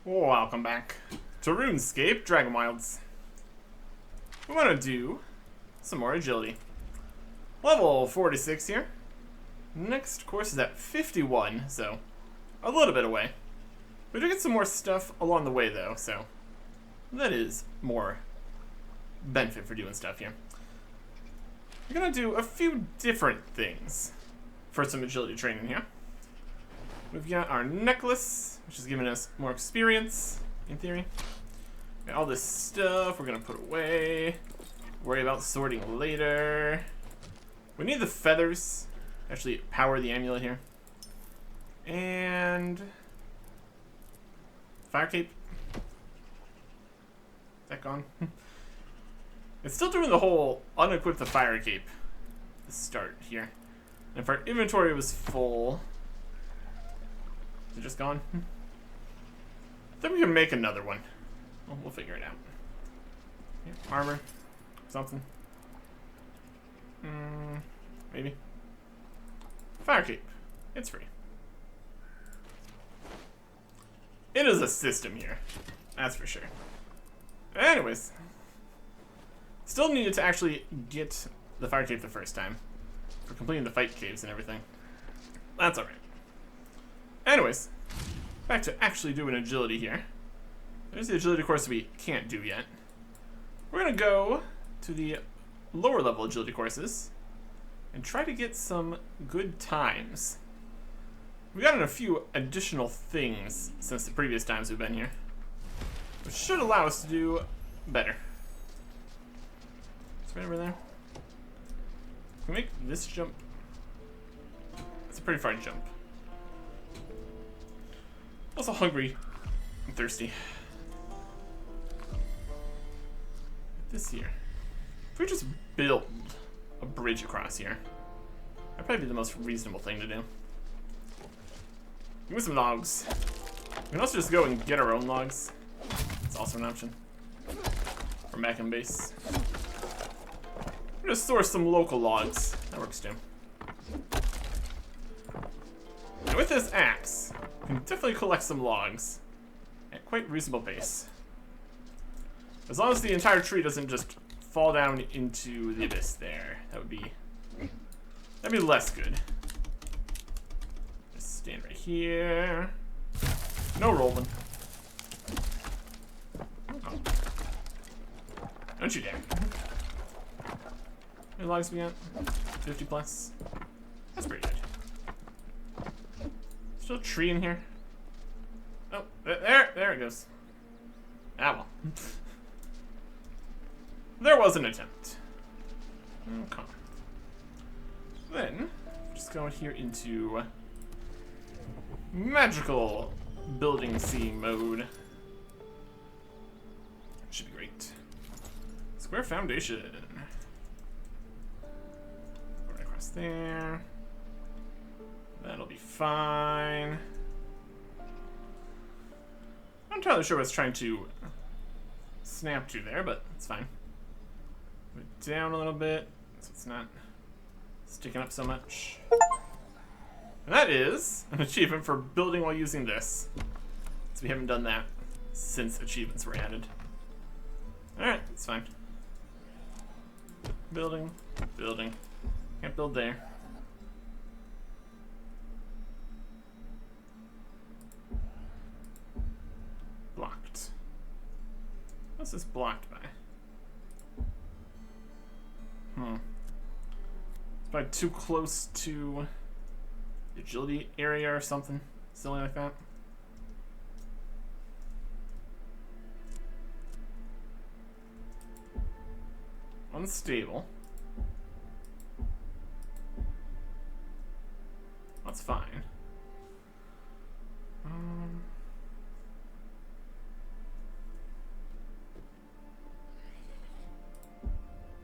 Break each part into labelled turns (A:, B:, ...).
A: Welcome back to RuneScape Dragonwilds. We want to do some more agility. Level 46 here. Next course is at 51, so a little bit away. We do get some more stuff along the way though, so that is more benefit for doing stuff here. We're gonna do a few different things for some agility training here. We've got our necklace, which is giving us more experience, in theory. Got all this stuff we're gonna put away. Worry about sorting later. We need the feathers. Actually power the amulet here. And fire cape. Is that gone? It's still doing the whole unequip the fire cape. The start here. And if our inventory was full, is it just gone? Then we can make another one. Well, we'll figure it out. Yeah, armor, something. Maybe. Fire cape. It's free. It is a system here. That's for sure. Anyways. Still needed to actually get the fire cape the first time. For completing the fight caves and everything. That's alright. Anyways. Back to actually doing agility here. There's the agility course we can't do yet. We're gonna go to the lower level agility courses and try to get some good times. We got in a few additional things since the previous times we've been here, which should allow us to do better. It's right over there. Can we make this jump? It's a pretty far jump. Also hungry and thirsty. This here. If we just build a bridge across here, that'd probably be the most reasonable thing to do. Give me some logs. We can also just go and get our own logs. It's also an option. From back in base. We'll just source some local logs. That works too. And with this axe, we can definitely collect some logs at quite reasonable pace. As long as the entire tree doesn't just fall down into the abyss there. That'd be less good. Just stand right here. No rolling. Oh. Don't you dare. How many logs we got? 50 plus. That's pretty good. Still a tree in here. Oh, there it goes. Ah well. There was an attempt. Okay. Then, just go here into magical building C mode. Should be great. Square foundation. Right across there. That'll be fine. I'm not entirely sure what it's trying to snap to there, but it's fine. Put it down a little bit so it's not sticking up so much. And that is an achievement for building while using this. So we haven't done that since achievements were added. Alright, it's fine. Building, building. Can't build there. Blocked. What's this blocked by? It's probably too close to the agility area or something silly like that. Unstable. That's fine.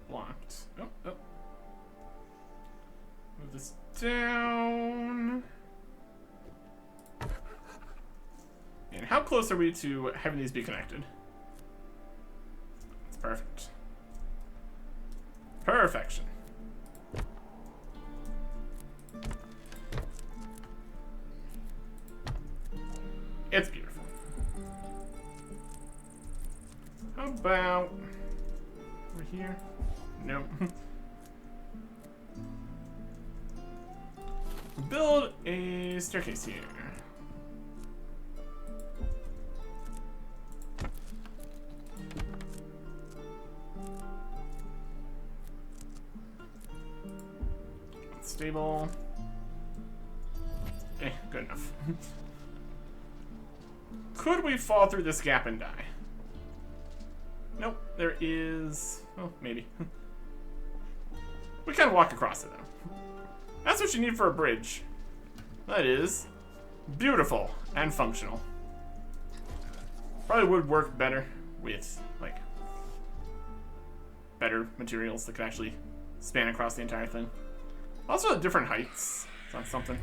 A: Blocked. Oh. Move this down. And how close are we to having these be connected? That's perfect. Perfection. It's beautiful. about over here? Nope. Build a staircase here. Stable. Good enough. Could we fall through this gap and die? Nope, there is... Oh, maybe. We can walk across it, though. That's what you need for a bridge. That is beautiful and functional. Probably would work better with, like, better materials that could actually span across the entire thing. Also at different heights. So that's something.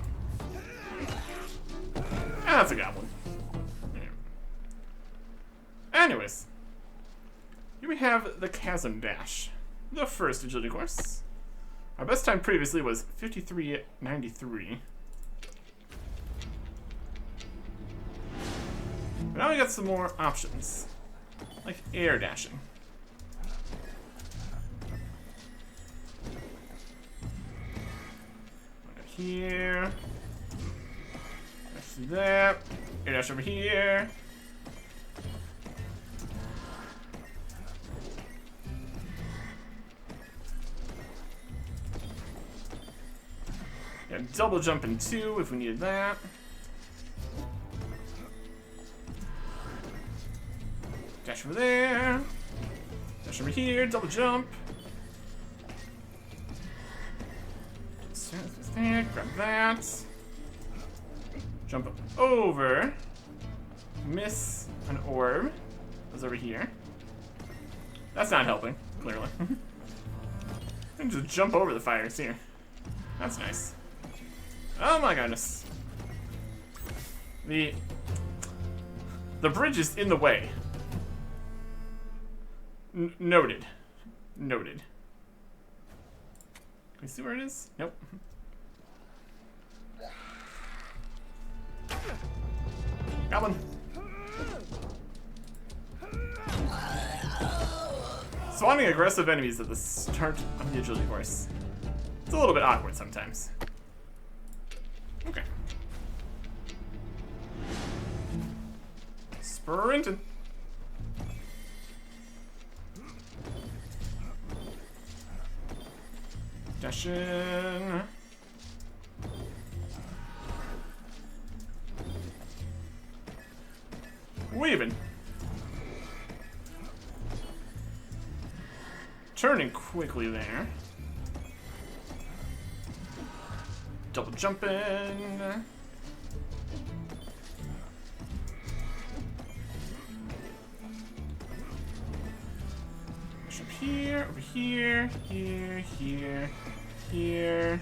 A: And that's a goblin. Anyways. Here we have the Chasm Dash. The first agility course. Our best time previously was 53.93. But now we got some more options. Like air dashing. Here. Dash through that. Air dash over here. Yeah, double jump in 2 if we needed that. Dash over there. Dash over here. Double jump. Grab that. Jump over. Miss an orb. That's over here. That's not helping, clearly. And just jump over the fires here. That's nice. Oh my goodness. The bridge is in the way. Noted. Noted. Can we see where it is? Nope. Goblin. Spawning aggressive enemies at the start of the agility course. It's a little bit awkward sometimes. Okay. Sprinting. Dashing. Weaving. Turning quickly there. Double jumping. Push up here, over here, here.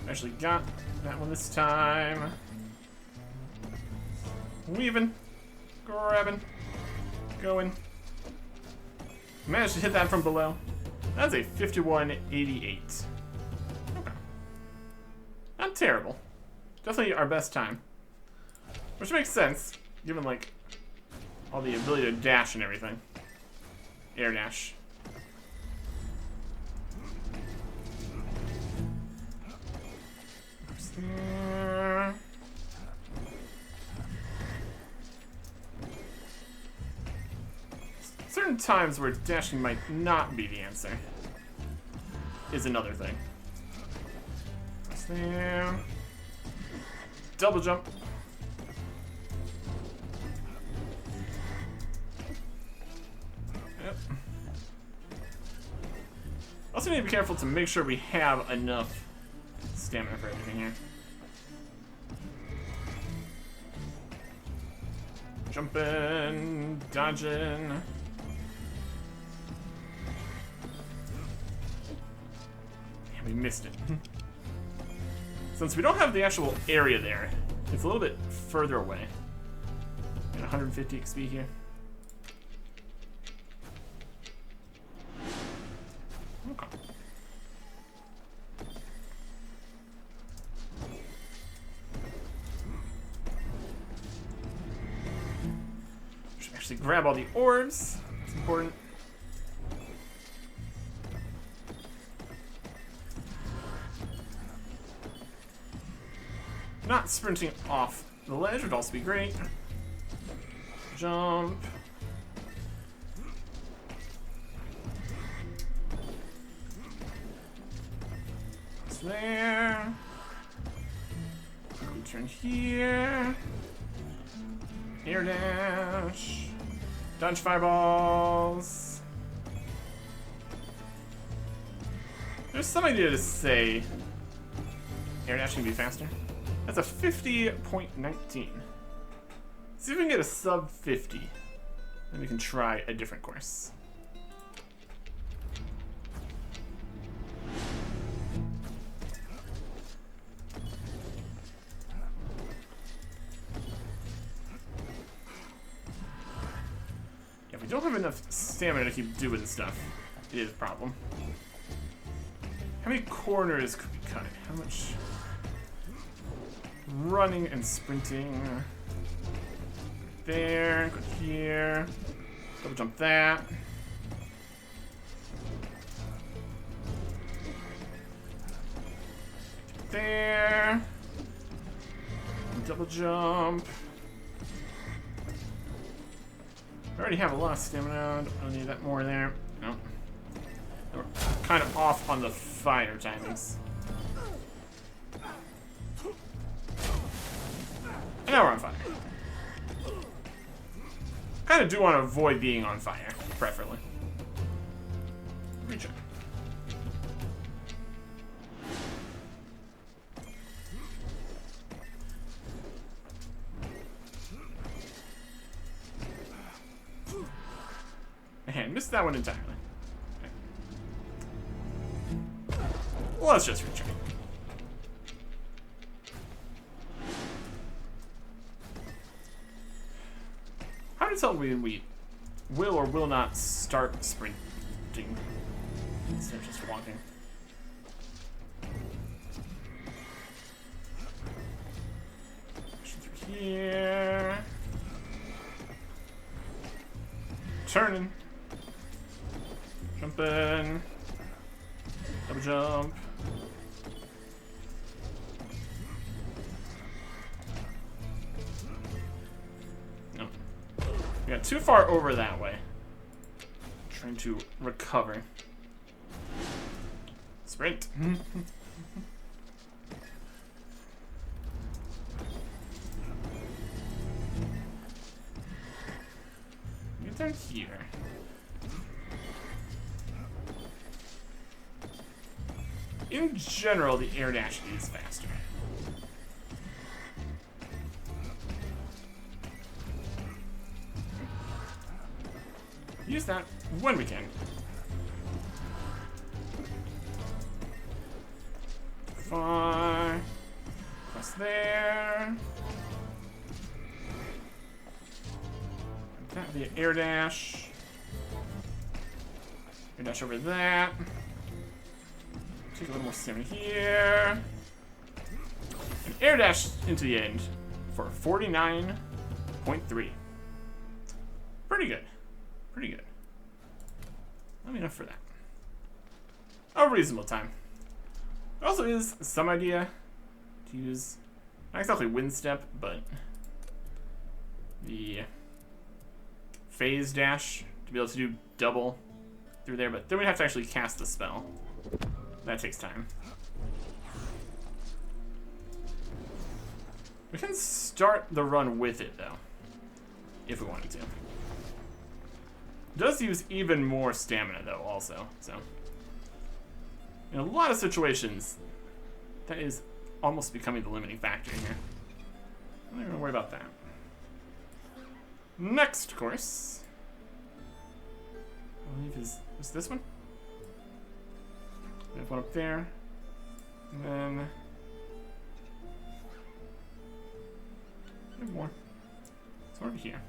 A: Actually got that one this time. Weaving, grabbing, going. Managed to hit that from below. That's a 51.88. Okay. Not terrible. Definitely our best time. Which makes sense, given like all the ability to dash and everything. Air dash. There. Certain times where dashing might not be the answer is another thing. There. Double jump. Yep. Also need to be careful to make sure we have enough stamina for everything here. Jumping, dodging. We missed it. Since we don't have the actual area there, it's a little bit further away. Got 150 XP here. Okay. actually grab all the orbs. It's important. Not sprinting off the ledge would also be great. Jump. It's there. Turn here. Air dash. Dodge fireballs. There's some idea to say air dash can be faster. That's a 50.19. See if we can get a sub 50. Then we can try a different course. If we don't have enough stamina to keep doing stuff, it is a problem. How many corners could we cut? How much running and sprinting? There, go here. Double jump that. There. Double jump. I already have a lot of stamina. Don't need that more there. No. We're kind of off on the fire timings. And now we're on fire. Kind of do want to avoid being on fire, preferably. Reach up. Man, missed that one entirely. Okay. Well, let's just retry. How to tell when we will or will not start sprinting instead of just walking? Through here. Turning. Jumping. Double jump. No. We got too far over that way. Trying to recover. Sprint. Get down here. In general, the air dash is faster. Use that when we can. Far. Press there. That the air dash. Air dash over that. Take a little more stamina here. And air dash into the end for 49.3. Pretty good. Pretty good. Not enough for that. A reasonable time. There also is some idea to use, not exactly wind step, but the phase dash to be able to do double through there, but then we have to actually cast the spell. That takes time. We can start the run with it, though, if we wanted to. It does use even more stamina, though, also. So, in a lot of situations, that is almost becoming the limiting factor here. I'm not even gonna worry about that. Next course, I believe is this one. We have one up there, and then we have more. It's over here.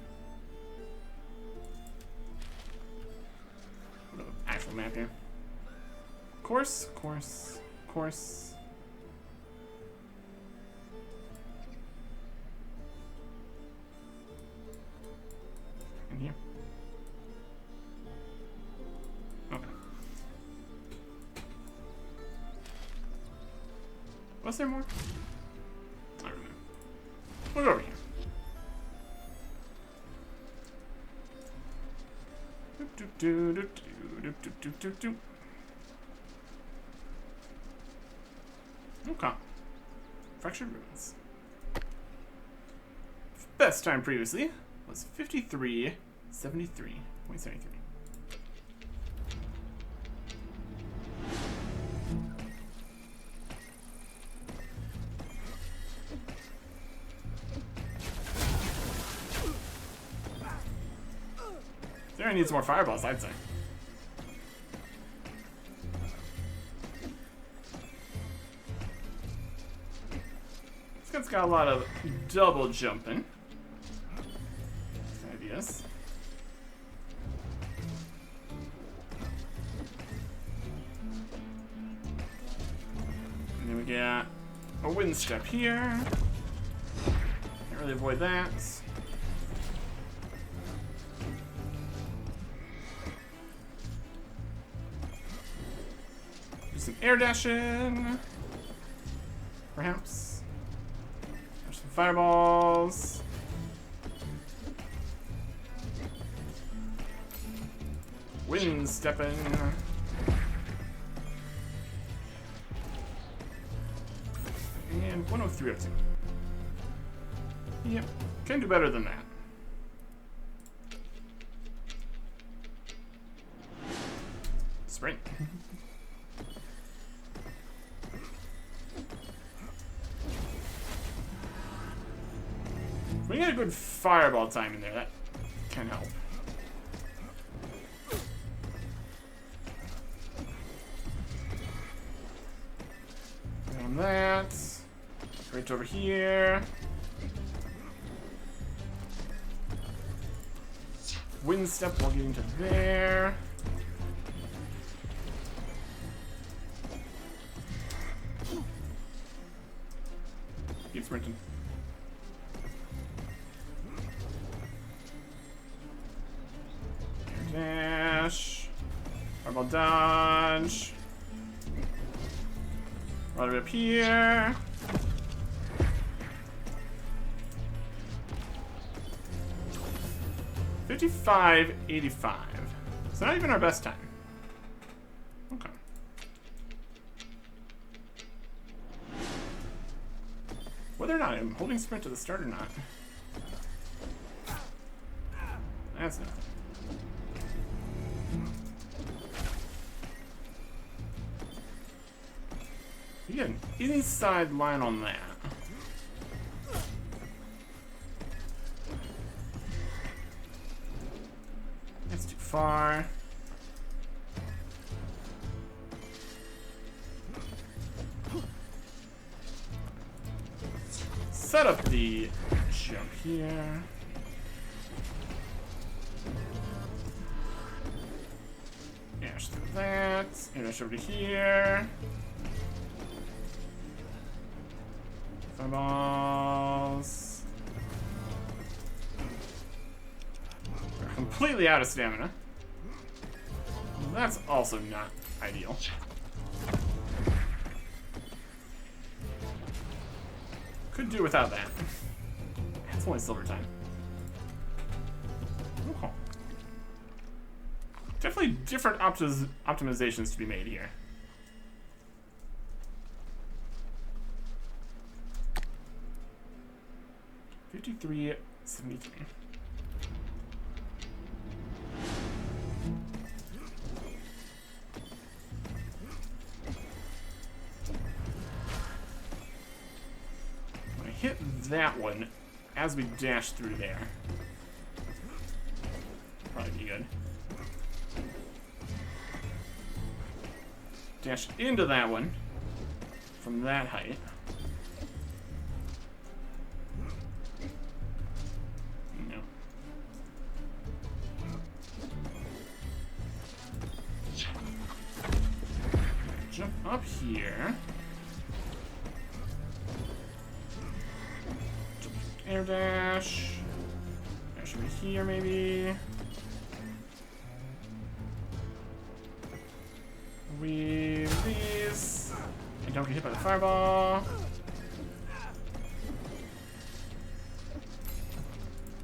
A: What an actual map here. Course. in here? Okay. Was there more? I don't know. We'll go over here. Okay. Fractured ruins. Best time previously was 53.73. 0.73. There needs more fireballs, I'd say. This guy's got a lot of double jumping. Ideas. And then we got a wind step here. Can't really avoid that. Some air dashing, perhaps. There's some fireballs. Wind stepping. And 103 up to. Yep, can do better than that. Sprint. We get a good fireball time in there, that can help. And that. Right over here. Wind step while getting to there. Keep sprinting. Dash. Fireball dodge. Right up here. $55.85. So not even our best time. Okay. Whether or not I'm holding sprint to the start or not. That's nothing. You get an inside line on that. That's too far. Set up the jump here. Dash through that. And dash over to here. Fireballs. We're completely out of stamina. That's also not ideal. Could do without that. It's only silver time. Okay. Definitely different optimizations to be made here. $53.73. Hit that one as we dash through there. Probably be good. Dash into that one from that height. No. Jump up here. Air dash. Dash dash over here, maybe. Weave these. And don't get hit by the fireball.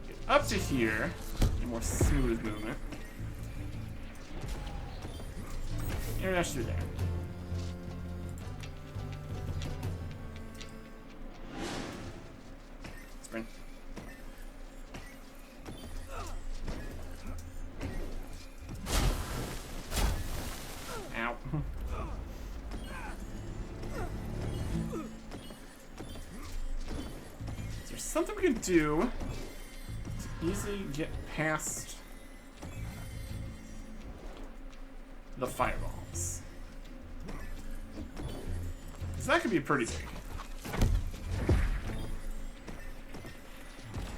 A: Get up to here. Get more smooth movement. Air dash through there. Sprint. Ow. Is there something we can do to easily get past the fireballs? Because that could be pretty big.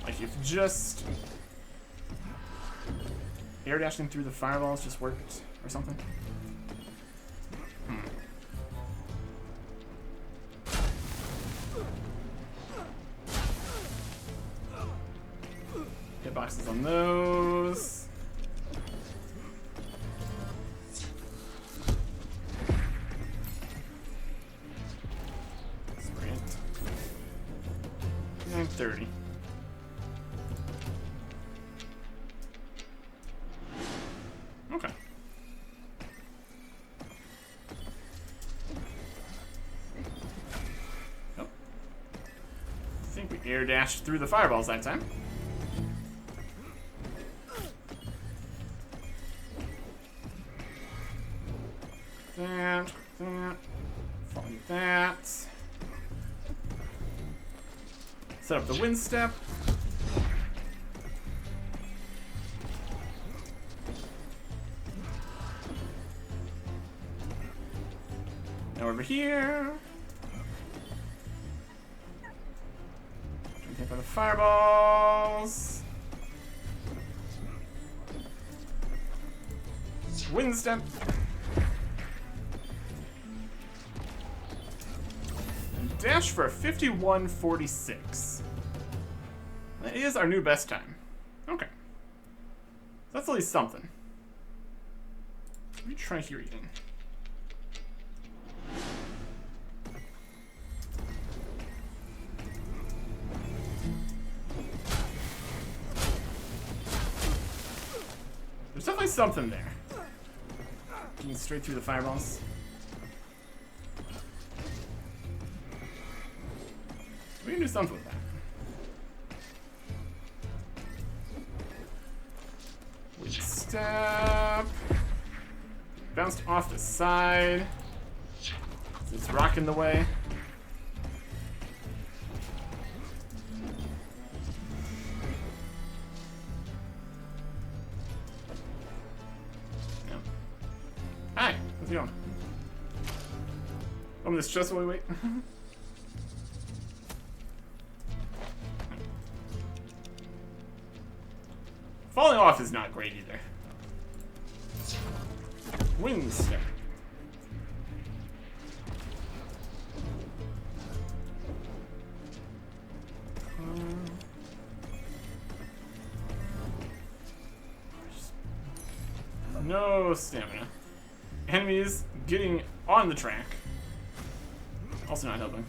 A: Like if just air dashing through the fireballs just worked or something. Hitboxes on those. Sprint. 930. Okay. Nope. I think we air dashed through the fireballs that time. That. Follow that. Set up the wind step. Now over here. Hit by the fireballs. Wind step. And dash for a 51.46. That is our new best time. Okay. That's at least something. Let me try here again. There's definitely something there. Getting straight through the fireballs. We can do something with that. Wind step. Bounced off the side. It's rocking the way. Yeah. Hi, how's it going? Open this chest while we wait. Falling off is not great either. Wind step. No stamina. Enemies getting on the track. Also not helping.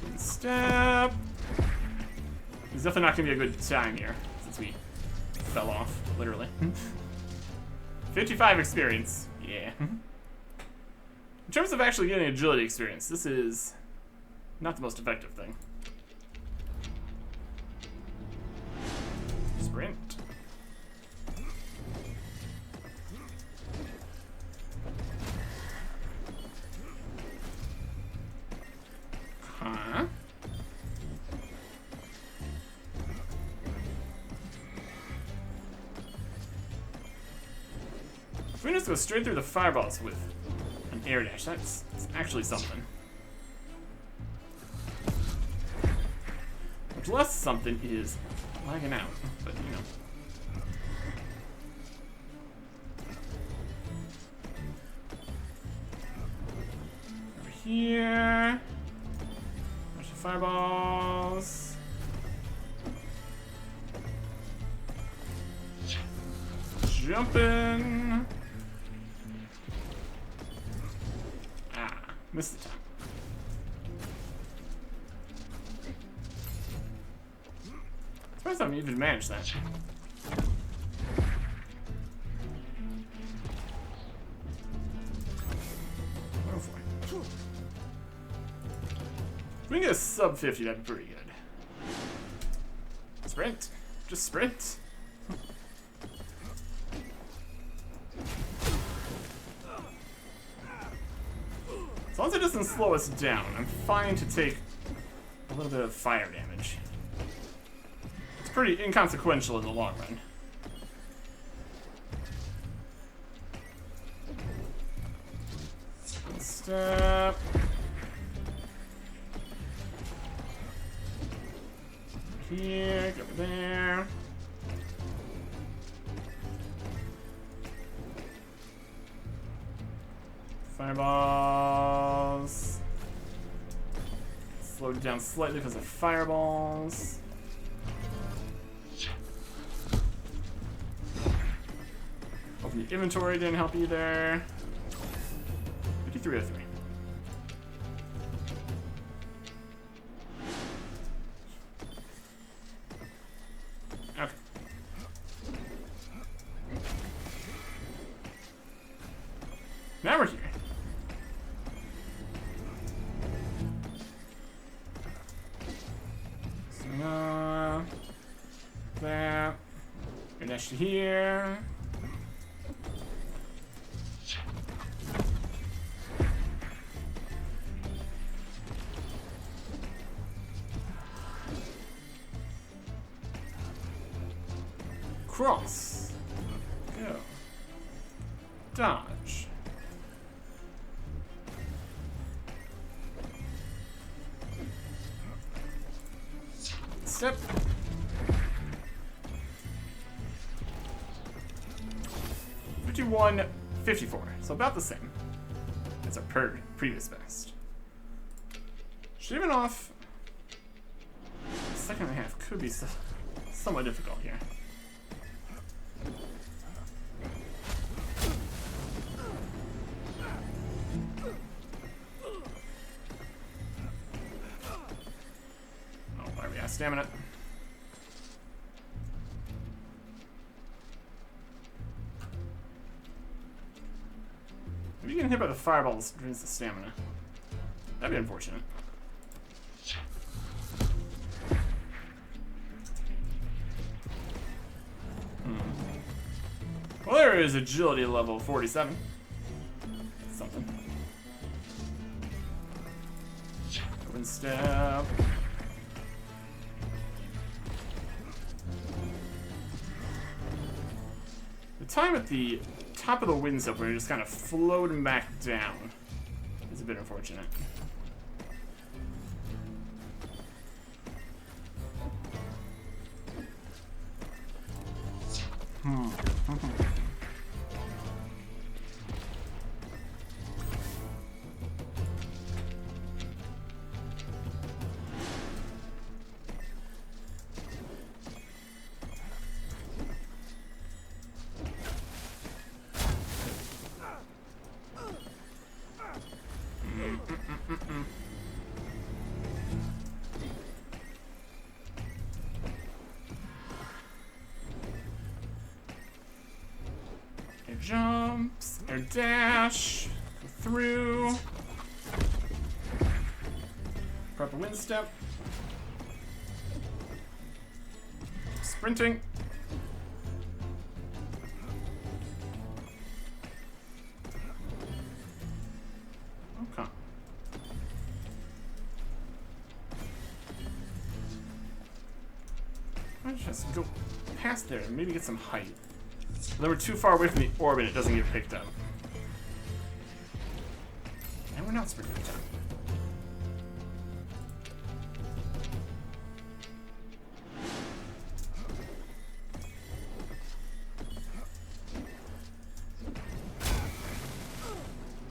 A: Wind step. It's definitely not going to be a good time here, since we fell off, literally. 55 experience. Yeah. In terms of actually getting agility experience, this is not the most effective thing. Sprint. Huh? If we just go straight through the fireballs with an air dash, that's actually something. Much less something is lagging out, but you know. Over here. There's a Fireballs. Jumping. Ah, missed the time. Surprised I haven't even managed that. Go for it. If we can get a sub 50, that'd be pretty good. Sprint. Just sprint. As long as it doesn't slow us down, I'm fine to take a little bit of fire damage. It's pretty inconsequential in the long run. Step. Here, go over there. Fireballs. Slowed it down slightly because of fireballs. Open the inventory, didn't help either. 5303. Okay. Now we're here. So, that. Your dash to here. Cross. Go. Dodge. Step. $51, $54. So about the same as our previous best. Shaving off the second and a half could be somewhat difficult here. Stamina. If you get hit by the fireballs, drains the stamina. That'd be unfortunate. Well, there is agility level 47. Something. Open step. Time at the top of the wind step where you're just kind of floating back down is a bit unfortunate. Air jumps, air dash, go through. Proper wind step. Sprinting. Okay. I just go past there and maybe get some height. Then we're too far away from the orb and it doesn't get picked up. And we're not sprinting the time.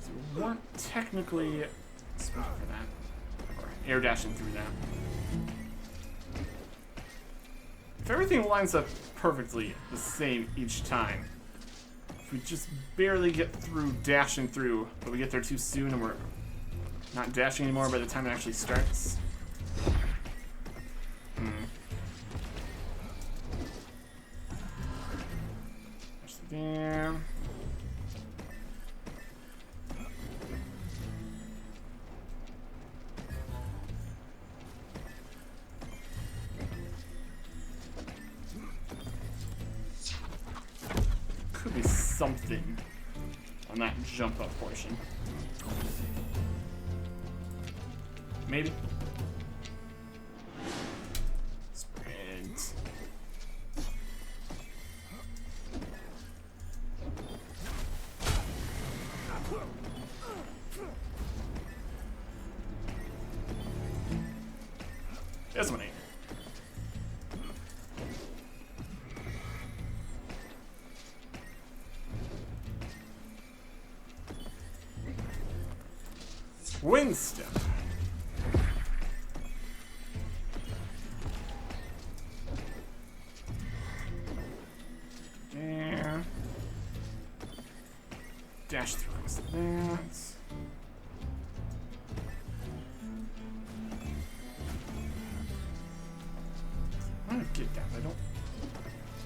A: So we weren't technically sprinting for that. Or air dashing through that. If everything lines up perfectly the same each time, if we just barely get through dashing through, but we get there too soon and we're not dashing anymore by the time it actually starts. There. Could be something on that jump up portion. Maybe. Sprint. There's money. Wind step. There. Dash through that. I want to get down, but I don't.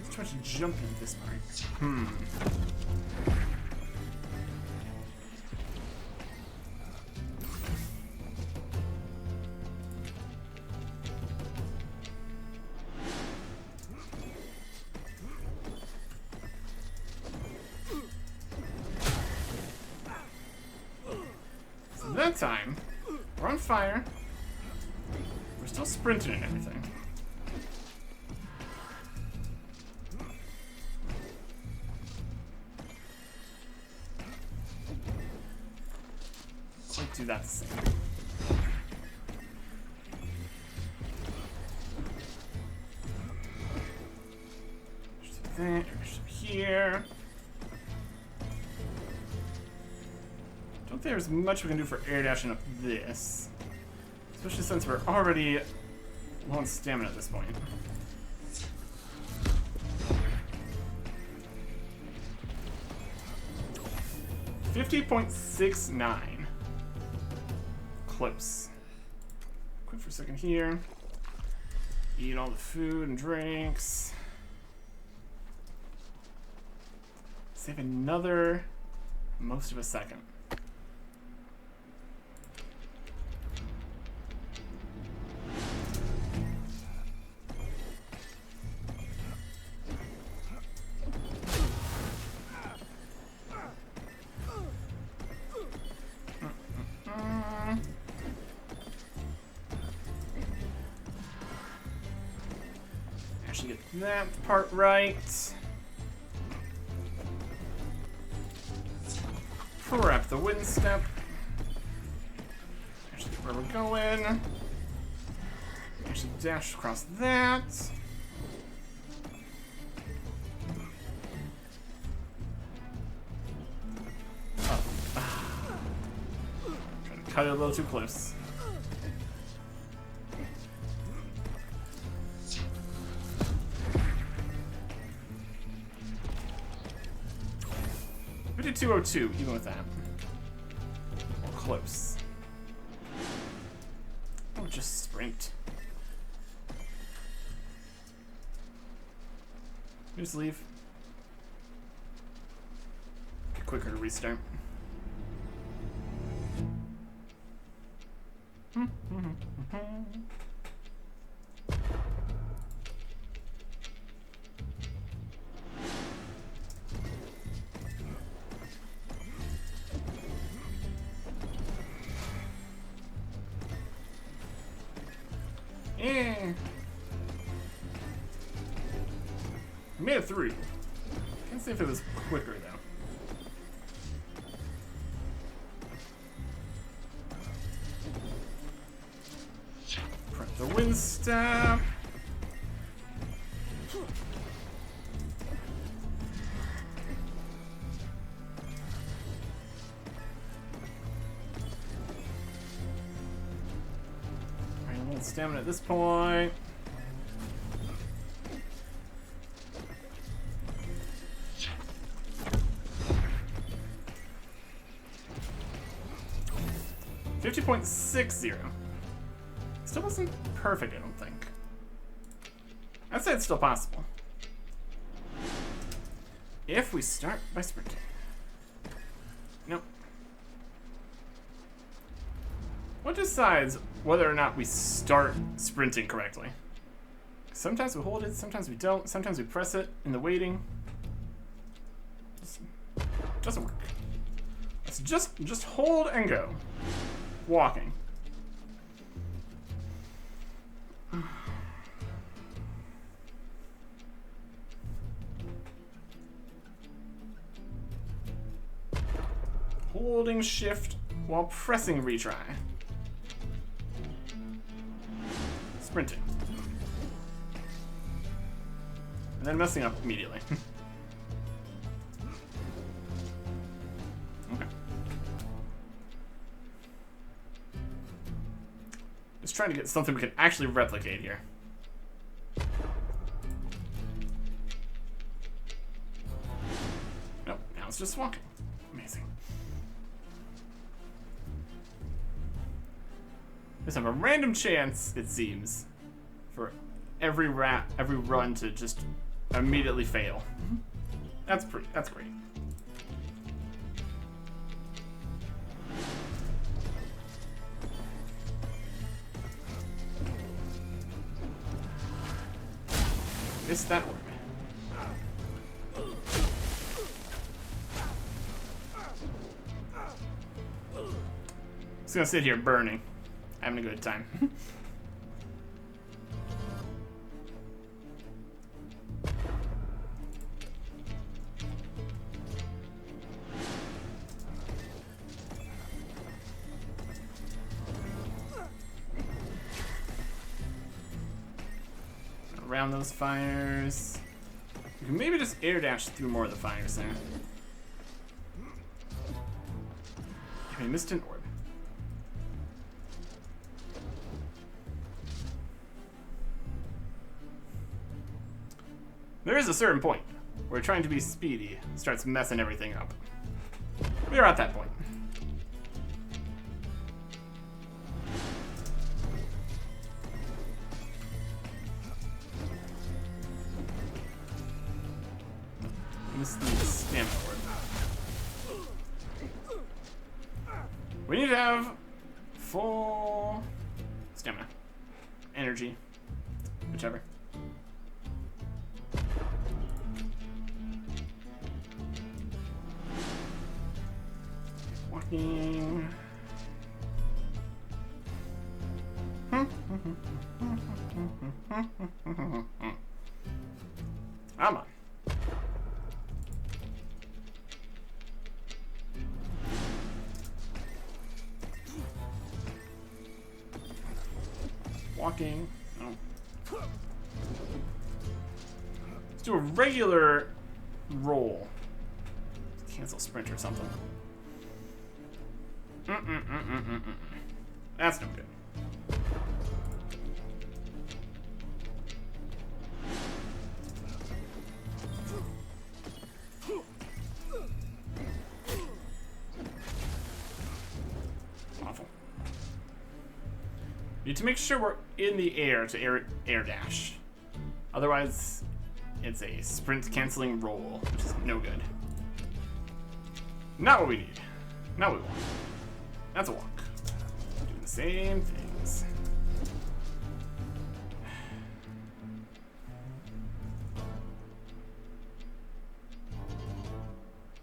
A: Let's try to jump into this part. So that time, we're on fire. We're still sprinting and everything. Let's do that the same. Just do that. Here. Don't think there's much we can do for air dashing up this. Especially since we're already low on stamina at this point. $50.69. Close. Quit for a second here. Eat all the food and drinks. Save another most of a second. Actually get that part right. Prep the wind step. Actually get where we're going. Actually dash across that. Oh. Trying to cut it a little too close. We did 202, even with that. We're close. Oh, just sprint. We just leave. Get quicker to restart. We made it through. Can't say if it was quicker though. Prep the wind step. stamina at this point. .60. Still wasn't perfect, I don't think. I'd say it's still possible. If we start by sprinting. Nope. What decides whether or not we start sprinting correctly? Sometimes we hold it, sometimes we don't, sometimes we press it in the waiting. Doesn't work. Let's just hold and go. Walking. Holding shift while pressing retry. Sprinting. And then messing up immediately. Okay. Just trying to get something we can actually replicate here. Nope, now it's just walking. Amazing. Just have a random chance, it seems, for every run to just immediately fail. That's great. Missed that one. Just gonna sit here burning. Having a good time. Around those fires. We can maybe just air dash through more of the fires there. Okay, missed an orb. There is a certain point where trying to be speedy starts messing everything up. We are at that point. Missed the stamina orb. We need to have full stamina. Energy. Whichever. Walking. Come on. Walking. Oh. Let's do a regular roll. Cancel sprint or something. That's no good. Awful. Need to make sure we're in the air to air dash. Otherwise, it's a sprint canceling roll, which is no good. Not what we need. Not what we want. That's a walk. Doing the same things.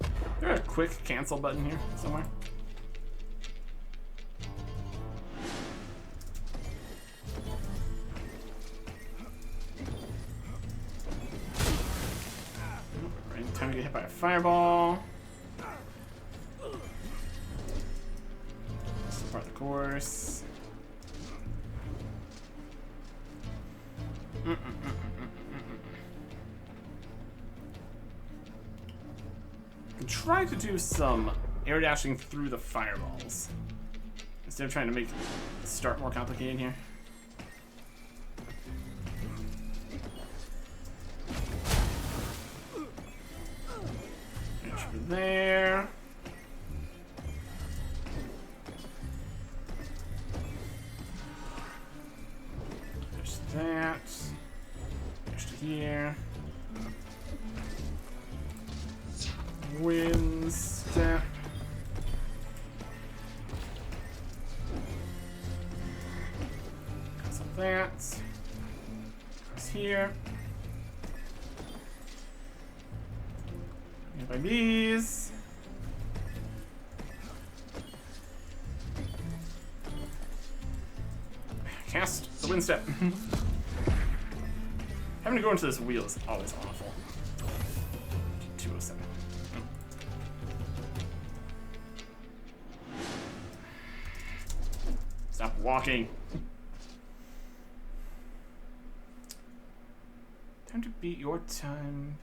A: Is there a quick cancel button here somewhere? Right, time to get hit by a fireball. Part of the course. Try to do some air dashing through the fireballs instead of trying to make the start more complicated here. there. There's that. There's to here. Wind step. So that. Goes here. By these. Cast the wind step. Having to go into this wheel is always awful. 207. Stop walking. Time to beat your time.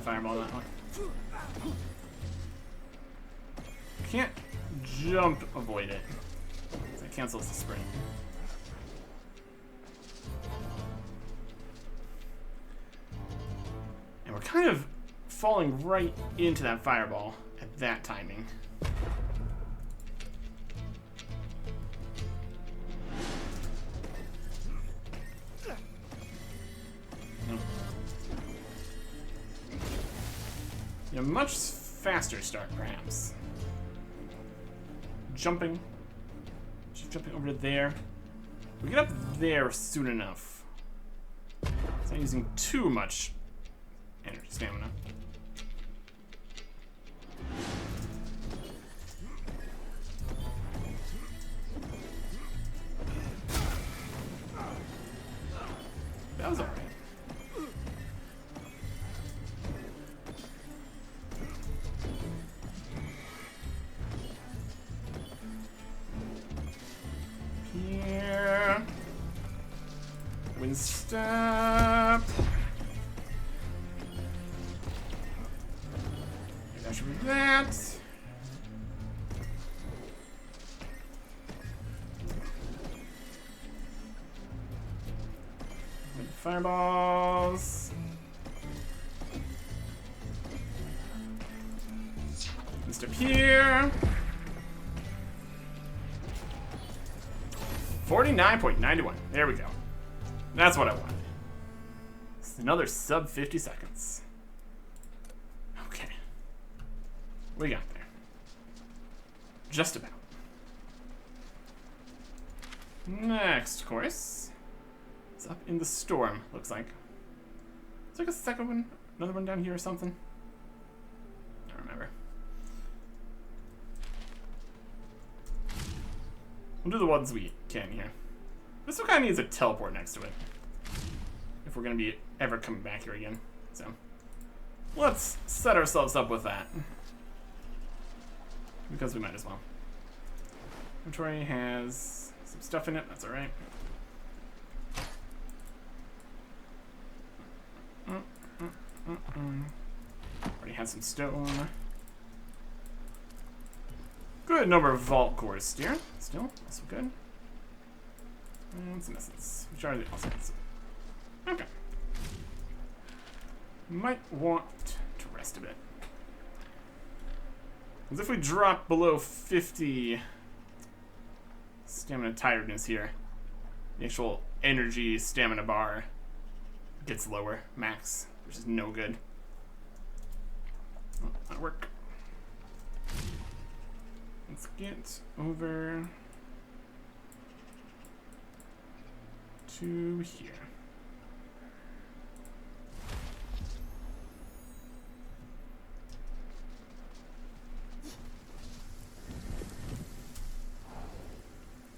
A: Fireball that one. Can't jump avoid it. That cancels the spring. And we're kind of falling right into that fireball at that timing. A much faster start, perhaps. Jumping. Just jumping over to there. We get up there soon enough. It's not using too much energy stamina. That was alright. Step. That should be that. Fireballs. Step here. 49.91. There we go. That's what I wanted. It's another sub 50 seconds. Okay. We got there. Just about. Next course. It's up in the storm, looks like. Is there like a second one? Another one down here or something? I don't remember. We'll do the ones we can here. This one kind of needs a teleport next to it. If we're going to be ever coming back here again. So, let's set ourselves up with that. Because we might as well. Inventory has some stuff in it. That's alright. Already had some stone. Good number of vault cores here. Still, also good. And some essence. Which are the also essence. Okay. Might want to rest a bit. Because if we drop below 50 stamina tiredness here, the actual energy stamina bar gets lower, max, which is no good. Oh, that'll work. Let's get over to here.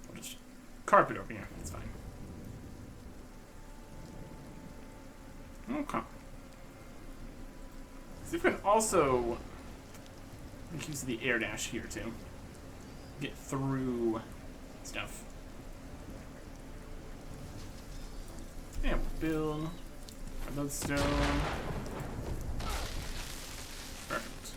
A: We'll just carpet over here. That's fine. Okay. See if we can also make use of the air dash here too. Get through stuff. Yeah, build a stone. Perfect.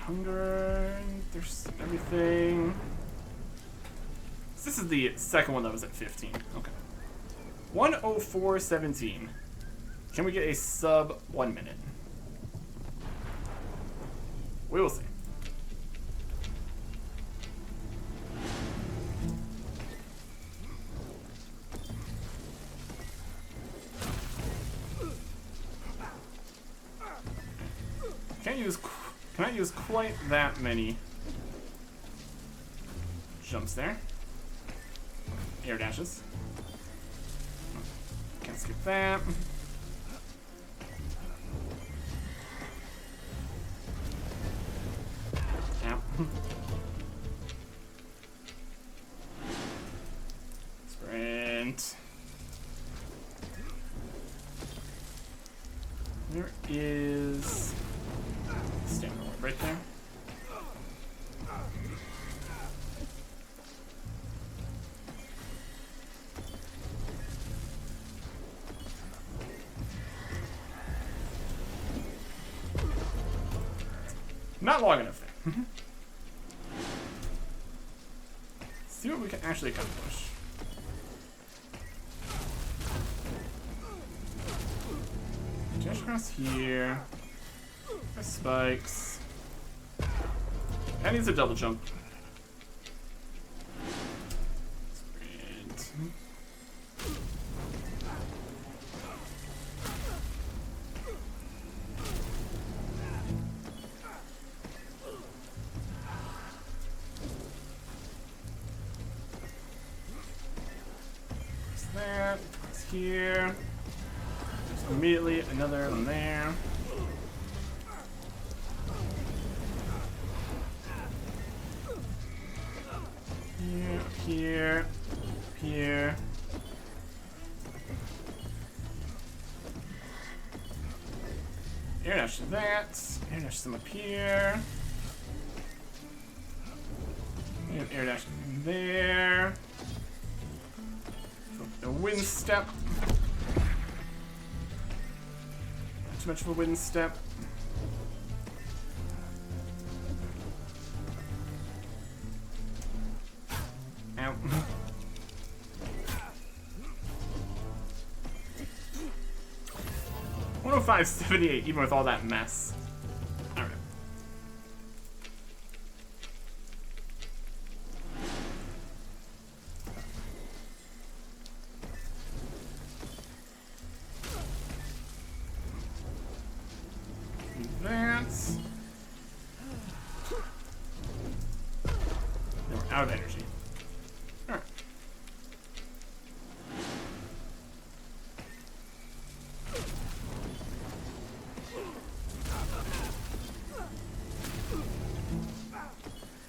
A: hunger, there's everything. This is the second one that was at 15. Okay. 104.17. Can we get a sub 1 minute? We will see. Cannot use quite that many jumps there. Air dashes. Can't skip that. Ow. Sprint. There is stamina right there. Not long enough there. See what we can actually accomplish. Dash across here. There's spikes. That needs a double jump. Sprint. That. It's here. There's immediately another one there. Here, here. Air dash to that. Air dash some up here. And air dash there. A wind step. Not too much of a wind step. Ow. 105.78, even with all that mess. Alright. That's. Now we're out of energy. Alright.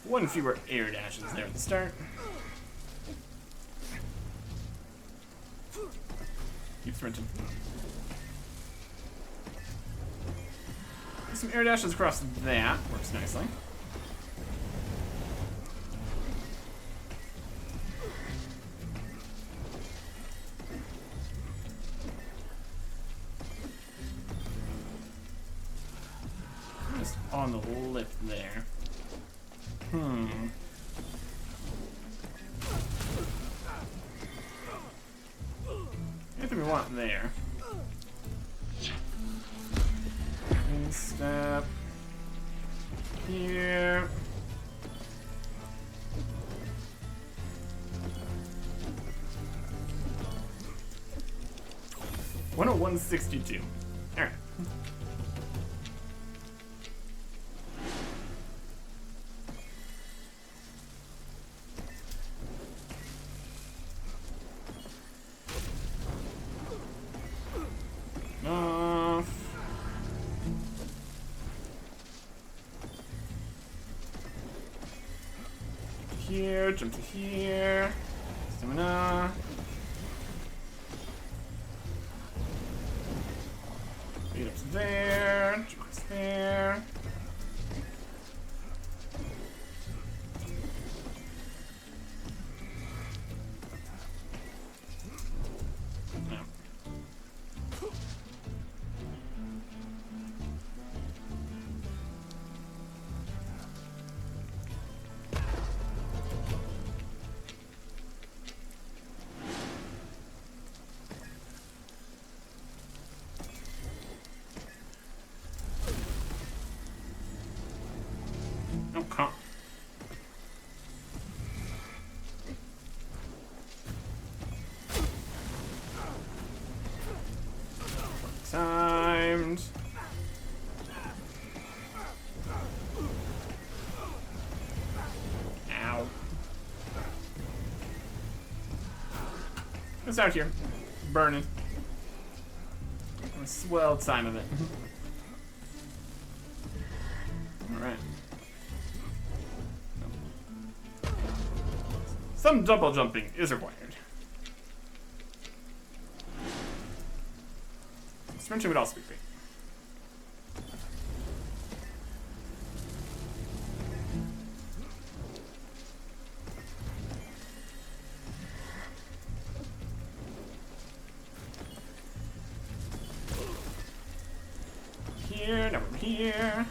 A: One fewer air dashes there at the start. Keep sprinting. Some air dashes across that. Works nicely. Just on the lip there. Anything we want there. And step here. One 101.62. All right. Here, jump to here. Stamina. Beat up to there. Jump across there. Just out here, burning. A swell time of it. Alright. Some double jumping is required. Sprinting would also be great. Here, now we're here.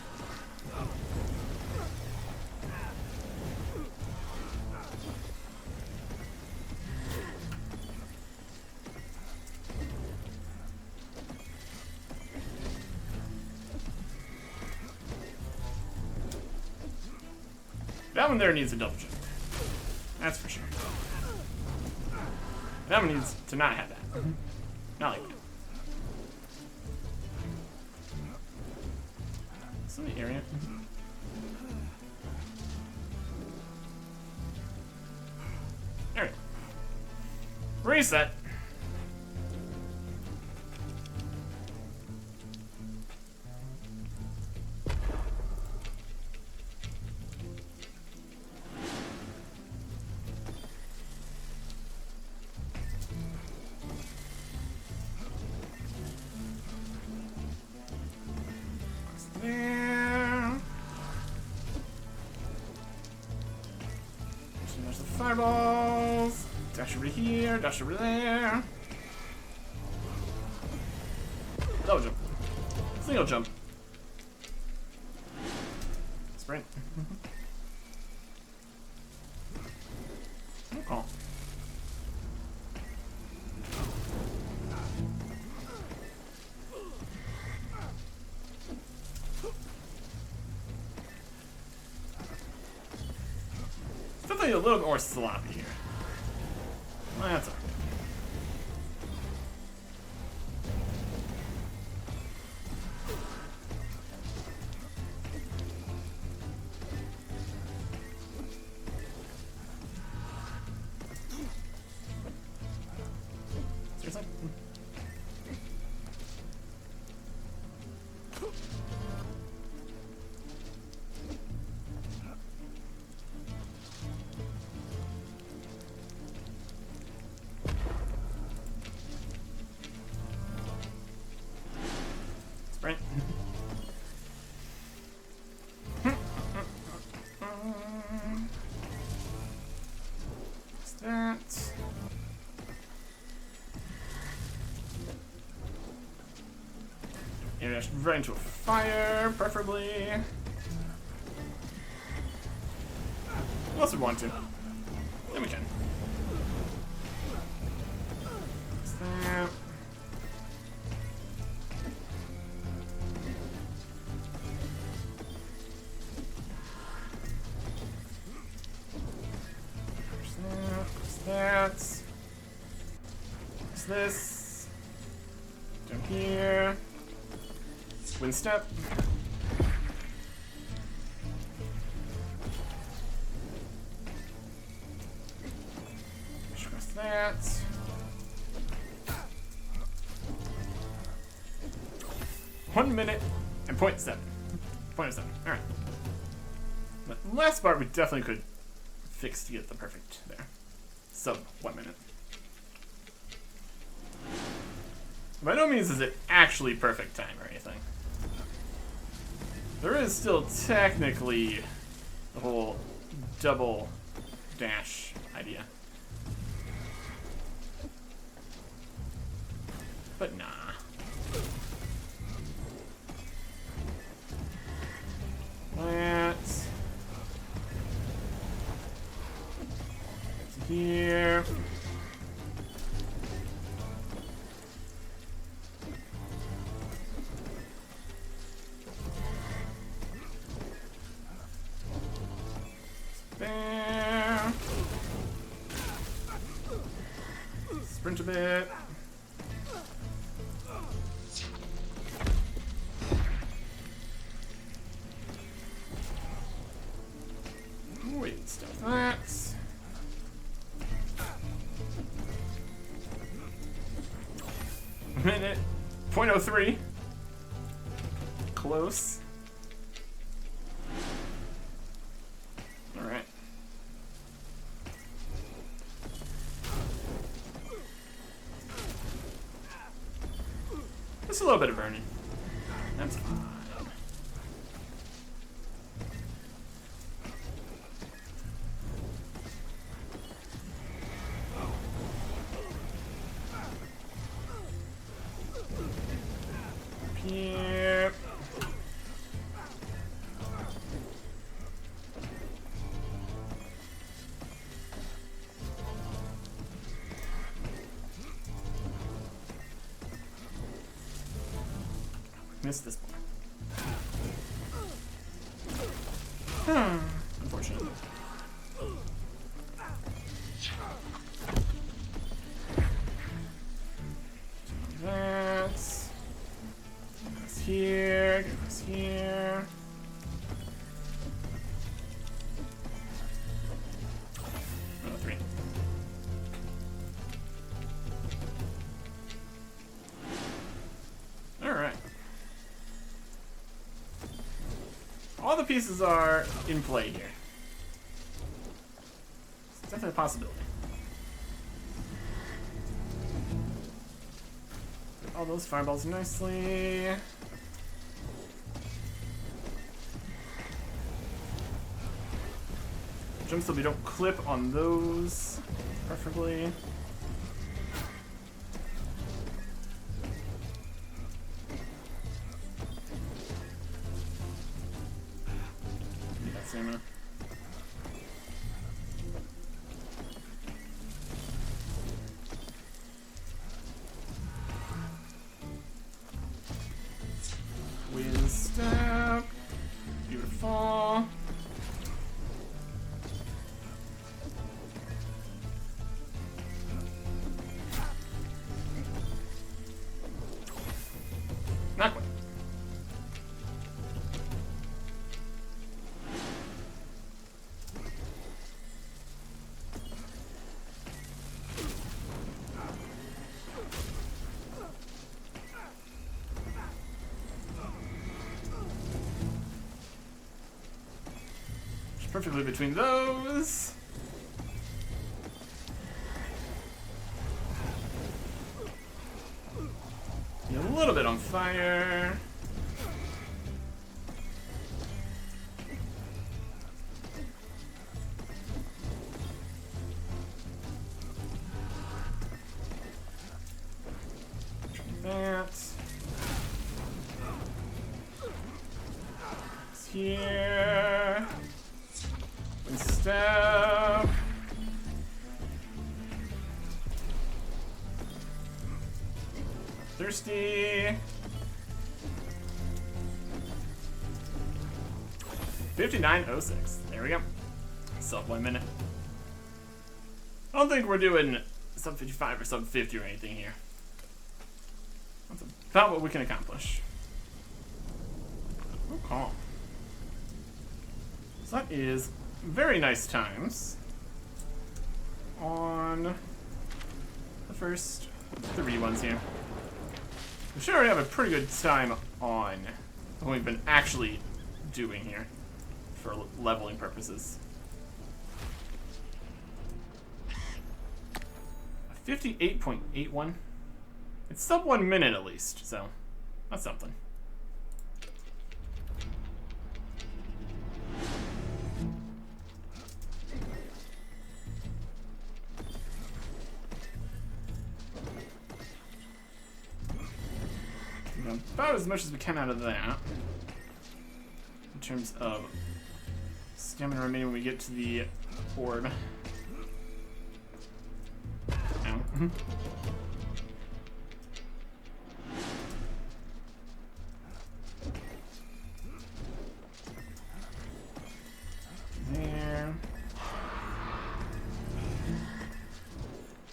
A: That one there needs a double jump. That's for sure. That one needs to not have that. Not like that. It's in the area. There we go. Reset. There. There's the fireballs. Dash over here, dash over there. Double jump. Single jump. Sprint. Good call. Definitely a little more sloppy here. Well, that's alright. Seriously? Sprint. What's that? Maybe I should run into a fire, preferably. Unless we want to. Then we can. What's that? What's this? Down here. Wind step. Press that. One minute and 0.7. 0.7. Alright. The last part we definitely could fix to get the perfect there. Sub 1 minute. By no means is it actually perfect time or anything. There is still technically the whole double dash idea. But nah. Let's here. There. Sprint a bit. Wait, stuff that. minute. 0.03. Close. Alright. Just a little bit of burning. That's fine. Here. Missed this one. Unfortunate. That's here. Goes here. Oh, 3. All right. All the pieces are in play here. It's definitely a possibility. Put all those fireballs nicely. Jump so we don't clip on those, preferably. Stamina. Wind step. Beautiful. Not quite. Perfectly between those. You're a little bit on fire. That. It's here. Step. Thirsty. 59:06. There we go. Sub 1 minute. I don't think we're doing sub 55 or sub 50 or anything here. That's about what we can accomplish. Oh, calm. So that is very nice times on the first 3 ones here. We should already have a pretty good time on what we've been actually doing here for leveling purposes. 58.81. It's sub 1 minute at least, so that's something. About as much as we can out of that in terms of stamina remaining when we get to the orb. Ow. There.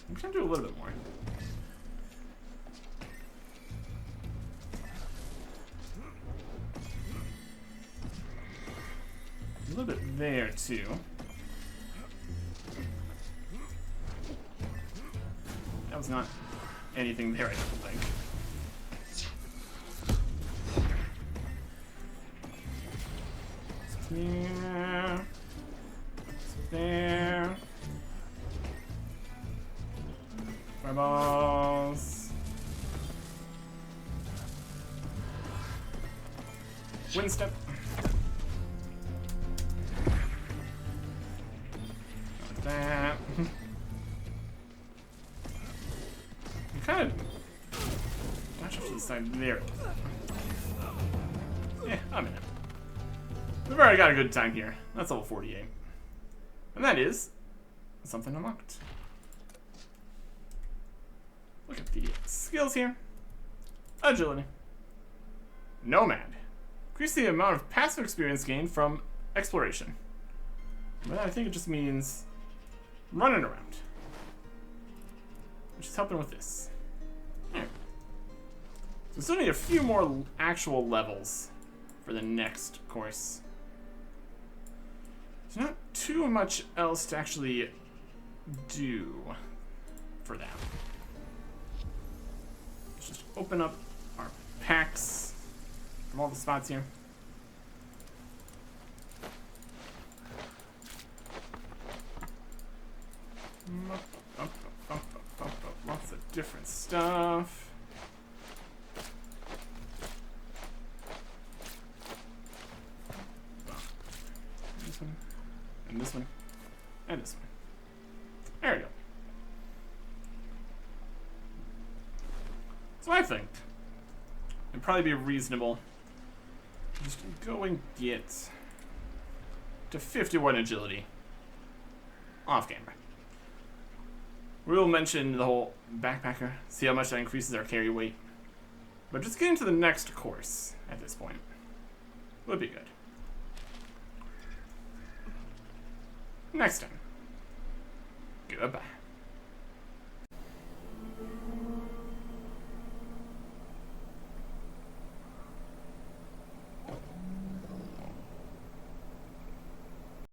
A: I'm trying to do a little bit more. A little bit there too. That was not anything there, I don't think. There. There. Fireballs. Wind step. Like that. You kind of dash off to the side there. Yeah, I'm in it. We've already got a good time here. That's level 48. And that is something unlocked. Look at the skills here. Agility. Nomad. Increase the amount of passive experience gained from exploration. But I think it just means running around. Which is helping with this. There. So we still need a few more actual levels for the next course. There's not too much else to actually do for that. Let's just open up our packs from all the spots here. Lots of different stuff. This one, and this one, and this one. There we go. So I think it'd probably be reasonable to just go and get to 51 agility off camera. We'll mention the whole backpacker, see how much that increases our carry weight. But just getting to the next course at this point would be good. Next time. Goodbye.